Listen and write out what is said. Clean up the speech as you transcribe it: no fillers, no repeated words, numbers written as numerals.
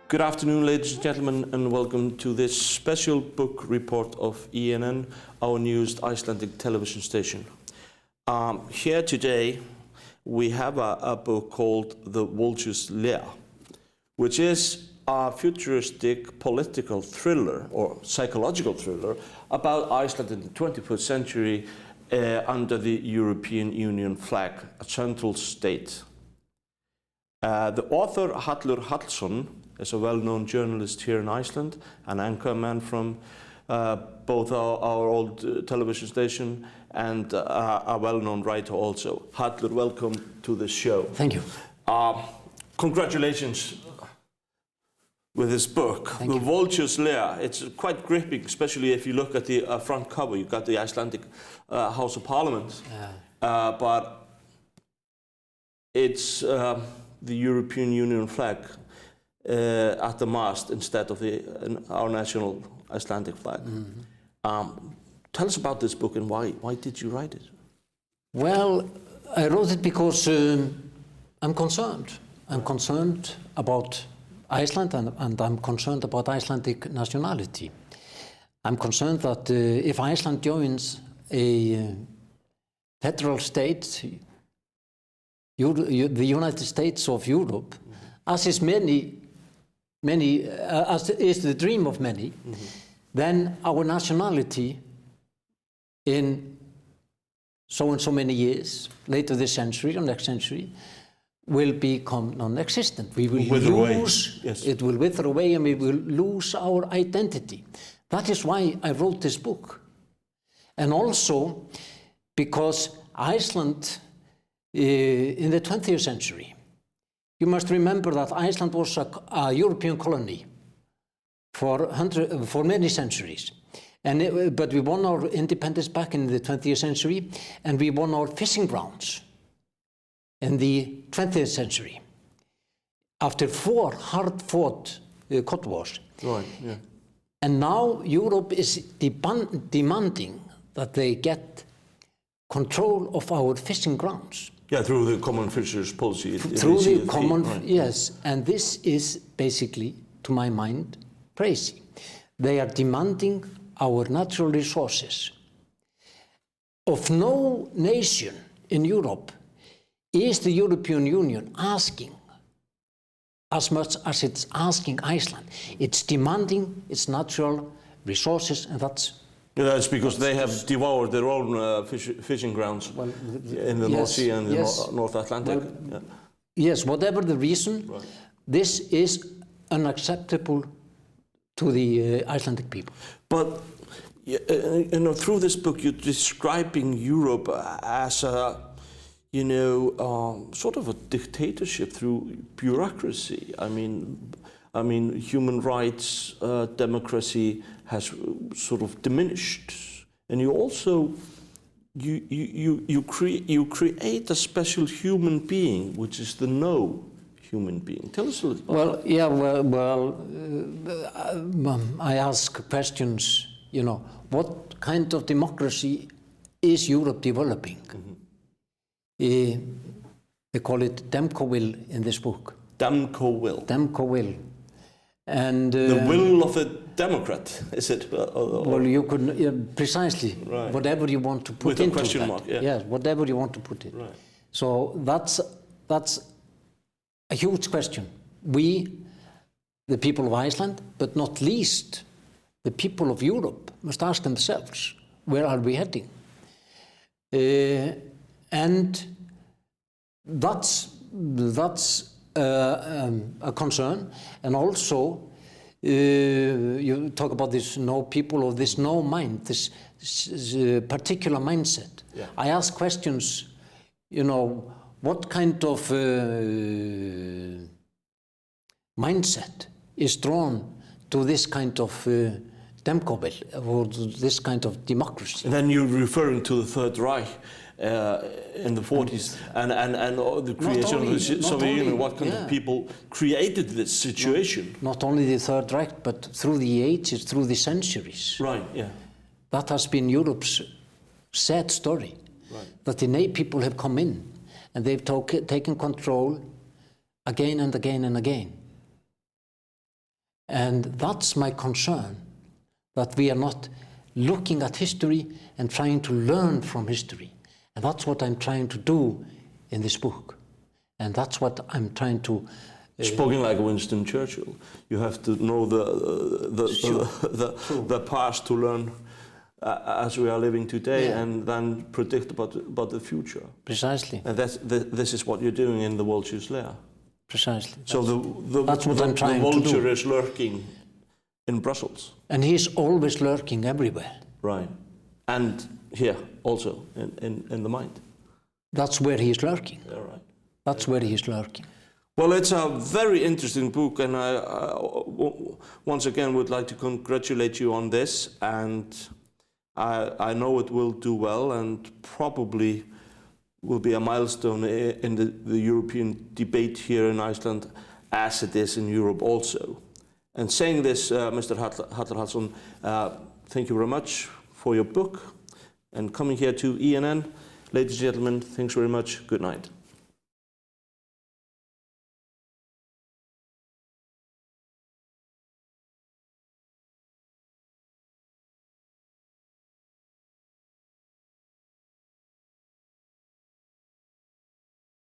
Good afternoon, ladies and gentlemen, and welcome to this special book report of ENN, our newest Icelandic television station. Here today we have a book called The Vultures Lair, which is a futuristic political thriller or psychological thriller about Iceland in the 21st century under the European Union flag, a central state. The author Hallur Hallsson is a well-known journalist here in Iceland, an anchorman from both our old television station and a well-known writer also. Hallur, welcome to the show. Thank you. Congratulations with this book, The Vultures Lair. It's quite gripping, especially if you look at the front cover. You've got the Icelandic House of Parliament, but it's the European Union flag at the mast instead of our national Icelandic flag. Tell us about this book and why did you write it? Well, I wrote it because I'm concerned. I'm concerned about Iceland and I'm concerned about Icelandic nationality. I'm concerned that if Iceland joins a federal state, the United States of Europe, as is as is the dream of many, then our nationality in so and so many years, later this century or next century, will become non-existent. We will lose, it will wither away and we will lose our identity. That is why I wrote this book. And also because Iceland in the 20th century, you must remember that Iceland was a European colony for many centuries. But we won our independence back in the 20th century, and we won our fishing grounds in the 20th century after 4 hard-fought Cold Wars. Right, yeah. And now Europe is demanding that they get control of our fishing grounds. Yeah, through the common fisheries policy. Through the common, right. Yes, and this is basically, to my mind, crazy. They are demanding our natural resources. Of no nation in Europe is the European Union asking as much as it's asking Iceland. It's demanding its natural resources, and that's... Yeah, that's because they have devoured their own fishing grounds in the North Sea and the North Atlantic. Well, yes, whatever the reason, this is unacceptable to the Icelandic people. But you know, through this book, you're describing Europe as a, sort of a dictatorship through bureaucracy. I mean, human rights, democracy has sort of diminished, and you also you create a special human being, which is the no human being. Tell us a little. Well, yeah, I ask questions. What kind of democracy is Europe developing? They call it Demco will in this book. Demco will. Demco will. And the will of a Democrat, is it? Well, you could precisely whatever you want to put with into a question that. mark. Yeah. Yes, whatever you want to put in. Right. So that's a huge question. We, the people of Iceland, but not least the people of Europe, must ask themselves, where are we heading? And that's a concern, and also you talk about this no people or this no mind, this particular mindset. Yeah. I ask questions, what kind of mindset is drawn to this kind of democracy or this kind of democracy? And then you're referring to the Third Reich. In the 40s and the creation of the Soviet Union, what kind of people created this situation? Not only the Third Reich, but through the ages, through the centuries. Right, yeah. That has been Europe's sad story. Right. That the people have come in and they've taken control again and again and again. And that's my concern, that we are not looking at history and trying to learn from history. And that's what I'm trying to do in this book. And that's what I'm trying to... Spoken like Winston Churchill, you have to know the past to learn as we are living today, and then predict about the future. Precisely. And this is what you're doing in the Vultures Lair. Precisely. So that's what I'm trying to do. The to vulture is lurking in Brussels. And he's always lurking everywhere. Right. And here also, in the mind. That's where he's lurking. Yeah, right. That's where he's lurking. Well, it's a very interesting book, and I once again would like to congratulate you on this, and I know it will do well and probably will be a milestone in the European debate here in Iceland, as it is in Europe also. And saying this, Mr.Hallur Hallsson, thank you very much for your book and coming here to ENN. Ladies and gentlemen, thanks very much. Good night.